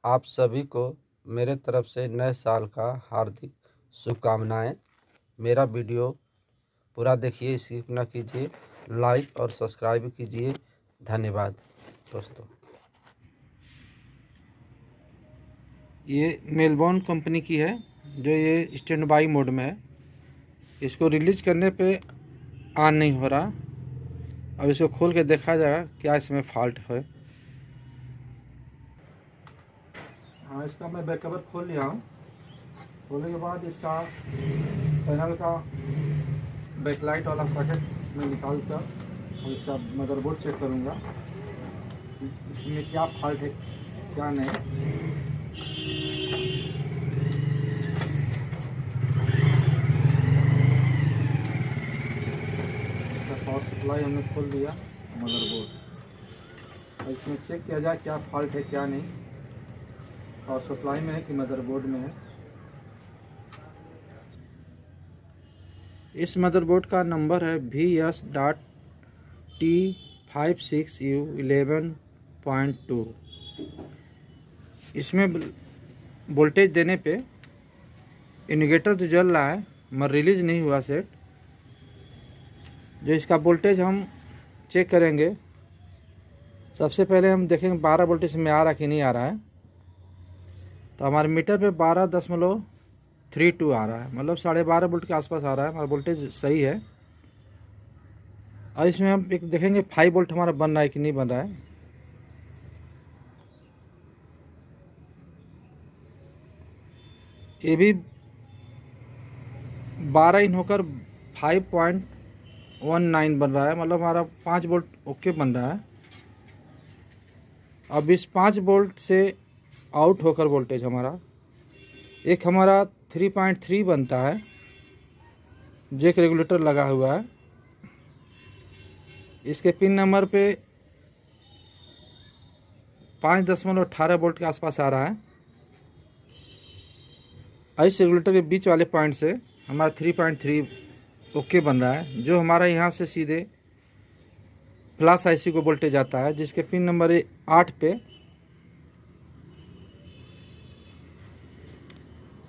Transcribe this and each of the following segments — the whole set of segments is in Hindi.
आप सभी को मेरे तरफ से नए साल का हार्दिक शुभकामनाएं। मेरा वीडियो पूरा देखिए, स्किप ना कीजिए, लाइक और सब्सक्राइब कीजिए। धन्यवाद दोस्तों। ये मेलबॉर्न कंपनी की है जो ये स्टैंड बाई मोड में है। इसको रिलीज करने पे ऑन नहीं हो रहा। अब इसको खोल के देखा जाएगा क्या इसमें फॉल्ट है। हाँ, इसका मैं बैक कवर खोल लिया हूँ। खोलने के बाद इसका पैनल का बैकलाइट वाला सॉकेट मैं निकाल कर और इसका मदरबोर्ड चेक करूँगा इसमें क्या फॉल्ट है क्या नहीं। पावर सप्लाई हमने खोल दिया, मदरबोर्ड, और इसमें चेक किया जाए क्या फॉल्ट है क्या नहीं, पावर सप्लाई में है कि मदरबोर्ड में है। इस मदरबोर्ड का नंबर है VS.T56U11.2। इसमें वोल्टेज देने पे इंडिकेटर तो जल रहा है मगर रिलीज नहीं हुआ सेट। जो इसका वोल्टेज हम चेक करेंगे, सबसे पहले हम देखेंगे 12 वोल्टेज में आ रहा कि नहीं आ रहा है। तो हमारे मीटर पे 12.32 आ रहा है, मतलब 12.5 वोल्ट के आसपास आ रहा है। हमारा वोल्टेज सही है। और इसमें हम एक देखेंगे 5 वोल्ट हमारा बन रहा है कि नहीं बन रहा है। ये भी 12 इन होकर 5.19 बन रहा है, मतलब हमारा 5 वोल्ट ओके बन रहा है। अब इस 5 वोल्ट से आउट होकर वोल्टेज हमारा 3.3 बनता है, जो एक रेगुलेटर लगा हुआ है। इसके पिन नंबर पे 5.18 वोल्ट के आसपास आ रहा है। इस रेगुलेटर के बीच वाले पॉइंट से हमारा 3.3 ओके बन रहा है, जो हमारा यहाँ से सीधे प्लस आईसी को वोल्टेज आता है, जिसके पिन नंबर 8 पे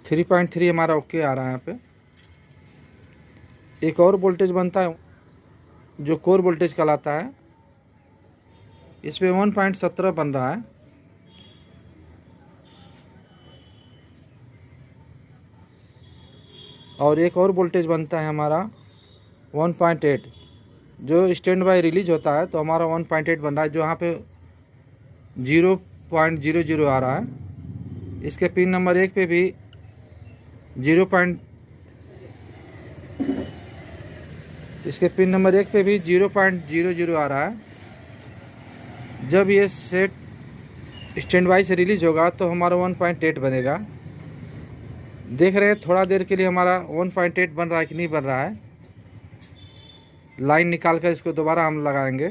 3.3 हमारा ओके आ रहा है। यहाँ पे एक और वोल्टेज बनता है जो कोर वोल्टेज कहलाता है। इस पे 1.17 बन रहा है। और एक और वोल्टेज बनता है हमारा 1.8, जो स्टैंड बाय रिलीज होता है तो हमारा 1.8 बन रहा है, जो यहाँ पे 0.00 आ रहा है। इसके पिन नंबर 1 पे भी 0.00 आ रहा है। जब ये सेट स्टैंड बाई से रिलीज होगा तो हमारा 1.8 बनेगा। देख रहे हैं थोड़ा देर के लिए हमारा 1.8 बन रहा है कि नहीं बन रहा है। लाइन निकाल कर इसको दोबारा हम लगाएंगे।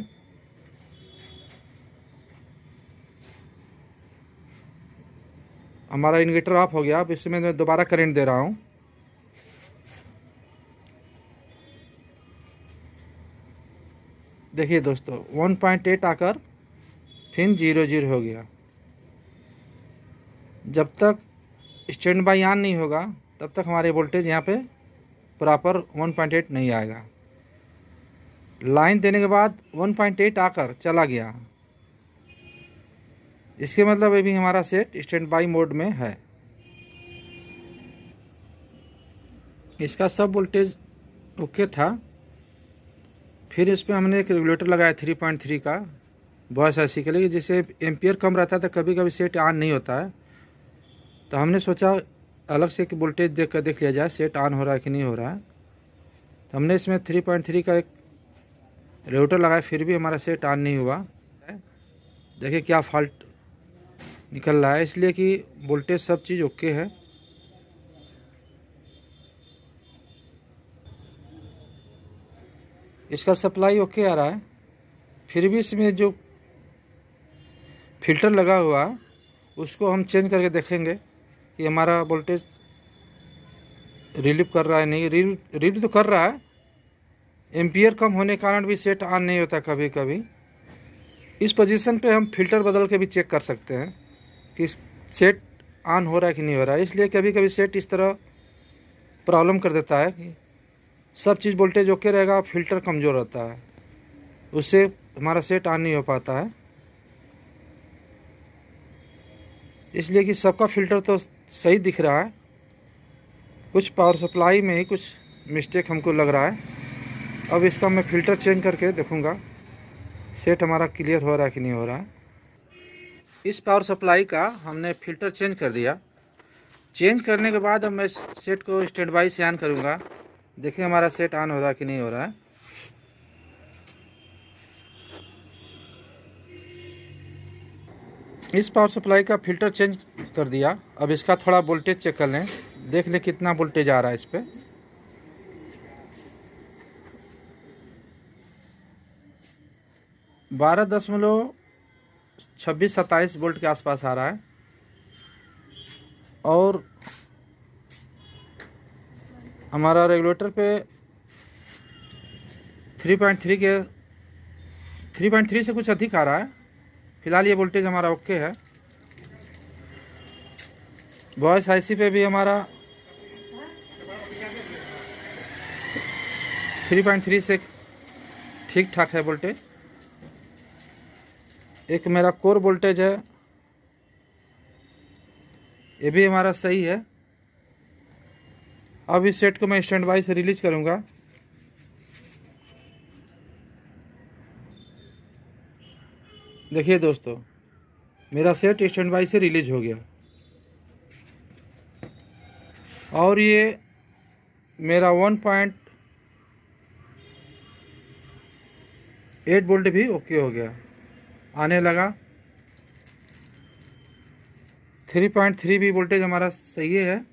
हमारा इन्वर्टर ऑफ हो गया। अब इसमें मैं दोबारा करंट दे रहा हूँ। देखिए दोस्तों, 1.8 आकर फिर 0.0 हो गया। जब तक स्टैंड बाई ऑन नहीं होगा तब तक हमारे वोल्टेज यहाँ पे प्रॉपर 1.8 नहीं आएगा। लाइन देने के बाद 1.8 आकर चला गया, इसके मतलब अभी हमारा सेट स्टैंड बाई मोड में है। इसका सब वोल्टेज ओके था। फिर इस पर हमने एक रेगुलेटर लगाया 3.3 का बॉयस आईसी के लिए, जिससे एम्पियर कम रहता है तो कभी कभी सेट ऑन नहीं होता है। तो हमने सोचा अलग से कि वोल्टेज देख लिया जाए सेट ऑन हो रहा है कि नहीं हो रहा है। तो हमने इसमें 3.3 का एक रेगुलेटर लगाया, फिर भी हमारा सेट ऑन नहीं हुआ। देखिए क्या फॉल्ट निकल रहा है, इसलिए कि वोल्टेज सब चीज़ ओके है। इसका सप्लाई ओके आ रहा है, फिर भी इसमें जो फिल्टर लगा हुआ है उसको हम चेंज करके देखेंगे कि हमारा वोल्टेज रिलीव कर रहा है नहीं। रिलीव तो कर रहा है, एम्पियर कम होने के कारण भी सेट ऑन नहीं होता कभी कभी। इस पोजीशन पे हम फिल्टर बदल के भी चेक कर सकते हैं कि सेट ऑन हो रहा है कि नहीं हो रहा है। इसलिए कभी कभी सेट इस तरह प्रॉब्लम कर देता है कि सब चीज़ वोल्टेज ओके रहेगा, फिल्टर कमज़ोर रहता है, उससे हमारा सेट ऑन नहीं हो पाता है। इसलिए कि सबका फ़िल्टर तो सही दिख रहा है, कुछ पावर सप्लाई में ही कुछ मिस्टेक हमको लग रहा है। अब इसका मैं फ़िल्टर चेंज करके देखूँगा सेट हमारा क्लियर हो रहा है कि नहीं हो रहा है। इस पावर सप्लाई का हमने फ़िल्टर चेंज कर दिया। चेंज करने के बाद अब मैं सेट को स्टैंड बाई से ऑन करूँगा, देखिए हमारा सेट ऑन हो रहा है कि नहीं हो रहा है। इस पावर सप्लाई का फ़िल्टर चेंज कर दिया। अब इसका थोड़ा वोल्टेज चेक कर लें, देख लें कितना वोल्टेज आ रहा है इस पर। 12.26-27 वोल्ट के आसपास आ रहा है। और हमारा रेगुलेटर पे 3.3 से कुछ अधिक आ रहा है। फिलहाल ये वोल्टेज हमारा ओके है। वॉइस आईसी पे भी हमारा 3.3 से ठीक ठाक है वोल्टेज। एक मेरा कोर वोल्टेज है, ये भी हमारा सही है। अब इस सेट को मैं स्टैंड बाई से रिलीज करूँगा। देखिए दोस्तों, मेरा सेट स्टैंड बाई से रिलीज हो गया और ये मेरा 1.8 वोल्ट भी ओके हो गया, आने लगा। 3.3 भी वोल्टेज हमारा सही है।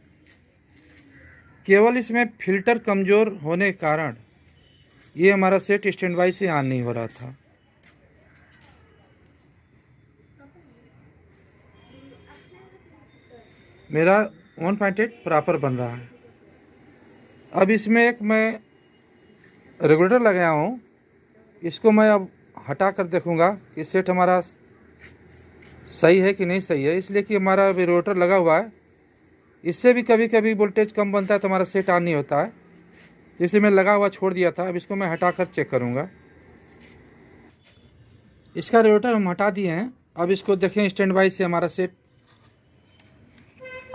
केवल इसमें फ़िल्टर कमज़ोर होने के कारण ये हमारा सेट स्टैंड बाई से ऑन नहीं हो रहा था। मेरा 1.8 प्रॉपर बन रहा है। अब इसमें एक मैं रेगुलेटर लगाया हूँ, इसको मैं अब हटा कर देखूँगा कि सेट हमारा सही है कि नहीं सही है। इसलिए कि हमारा रेगुलेटर लगा हुआ है, इससे भी कभी कभी वोल्टेज कम बनता है तो हमारा सेट ऑन नहीं होता है, इसलिए मैं लगा हुआ छोड़ दिया था। अब इसको मैं हटा कर चेक करूँगा। इसका रेगुलेटर हम हटा दिए हैं। अब इसको देखें स्टैंड बाई से हमारा सेट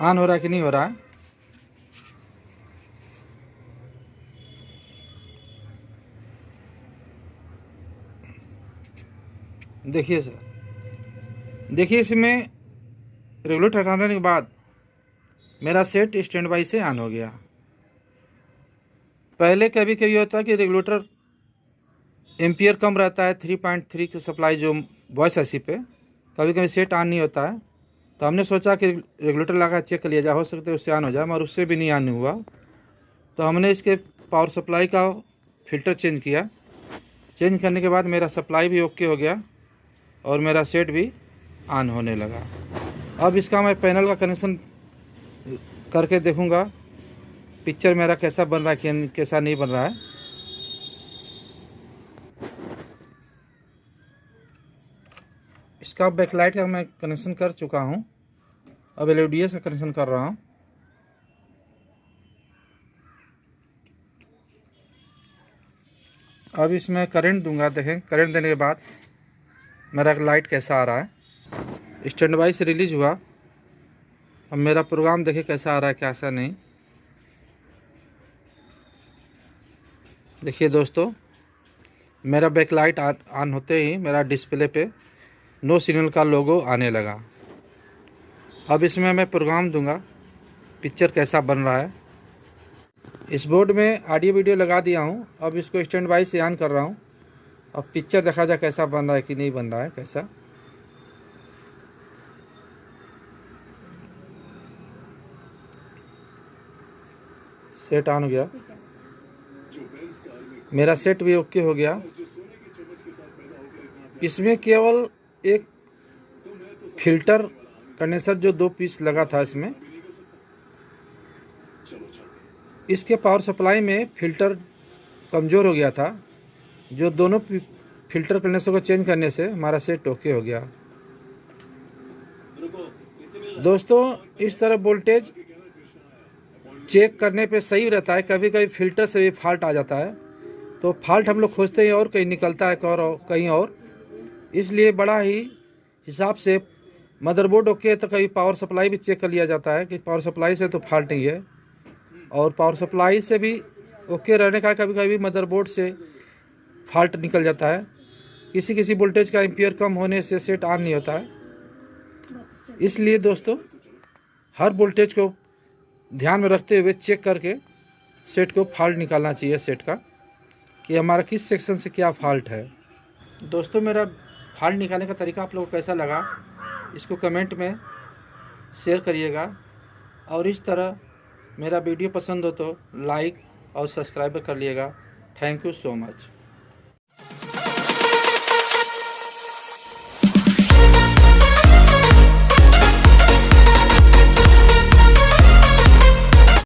ऑन हो रहा है कि नहीं हो रहा है। देखिए सर, देखिए इसमें रेगुलेटर हटाने के बाद मेरा सेट स्टैंड बाई से ऑन हो गया। पहले कभी कभी होता है कि रेगुलेटर एम्पियर कम रहता है, 3.3 की सप्लाई जो वॉइस आईसी पे, कभी कभी सेट ऑन नहीं होता है। तो हमने सोचा कि रेगुलेटर लगा चेक कर लिया जाए, हो सकता है उससे ऑन हो जाए, मगर उससे भी नहीं ऑन हुआ। तो हमने इसके पावर सप्लाई का फ़िल्टर चेंज किया। चेंज करने के बाद मेरा सप्लाई भी ओके हो गया और मेरा सेट भी ऑन होने लगा। अब इसका मैं पैनल का कनेक्शन करके देखूंगा पिक्चर मेरा कैसा बन रहा है, कैसा नहीं बन रहा है। इसका बैकलाइट का मैं कनेक्शन कर चुका हूं, अब LVDS का कनेक्शन कर रहा हूं। अब इसमें करंट दूंगा, देखें करंट देने के बाद मेरा लाइट कैसा आ रहा है। स्टैंड बाई से रिलीज हुआ, अब मेरा प्रोग्राम देखें कैसा आ रहा है कैसा नहीं। देखिए दोस्तों, मेरा बैकलाइट ऑन होते ही मेरा डिस्प्ले पे नो सिग्नल का लोगो आने लगा। अब इसमें मैं प्रोग्राम दूंगा पिक्चर कैसा बन रहा है। इस बोर्ड में ऑडियो वीडियो लगा दिया हूँ। अब इसको स्टैंड बाई से ऑन कर रहा हूँ। अब पिक्चर देखा जाए कैसा बन रहा है कि नहीं बन रहा है कैसा। सेट ऑन हो गया, मेरा सेट भी ओके हो गया। इसमें केवल एक फिल्टर कंडेंसर जो 2 पीस लगा था, इसमें इसके पावर सप्लाई में फ़िल्टर कमज़ोर हो गया था, जो दोनों फिल्टर कंडेंसर को चेंज करने से हमारा सेट ओके हो गया। दोस्तों इस तरह वोल्टेज चेक करने पे सही रहता है, कभी कभी फिल्टर से भी फॉल्ट आ जाता है, तो फॉल्ट हम लोग खोजते हैं और कहीं निकलता है कहीं और, इसलिए बड़ा ही हिसाब से मदरबोर्ड ओके है तो कभी पावर सप्लाई भी चेक कर लिया जाता है कि पावर सप्लाई से तो फॉल्ट नहीं है, और पावर सप्लाई से भी ओके रहने का कभी कभी मदरबोर्ड से फॉल्ट निकल जाता है। किसी किसी वोल्टेज का एम्पियर कम होने से सेट ऑन नहीं होता है। इसलिए दोस्तों हर वोल्टेज को ध्यान में रखते हुए चेक करके सेट को फॉल्ट निकालना चाहिए सेट का, कि हमारा किस सेक्शन से क्या फॉल्ट है। दोस्तों मेरा फॉल्ट निकालने का तरीका आप लोगों को कैसा लगा इसको कमेंट में शेयर करिएगा, और इस तरह मेरा वीडियो पसंद हो तो लाइक और सब्सक्राइब कर लिएगा। Thank you so much.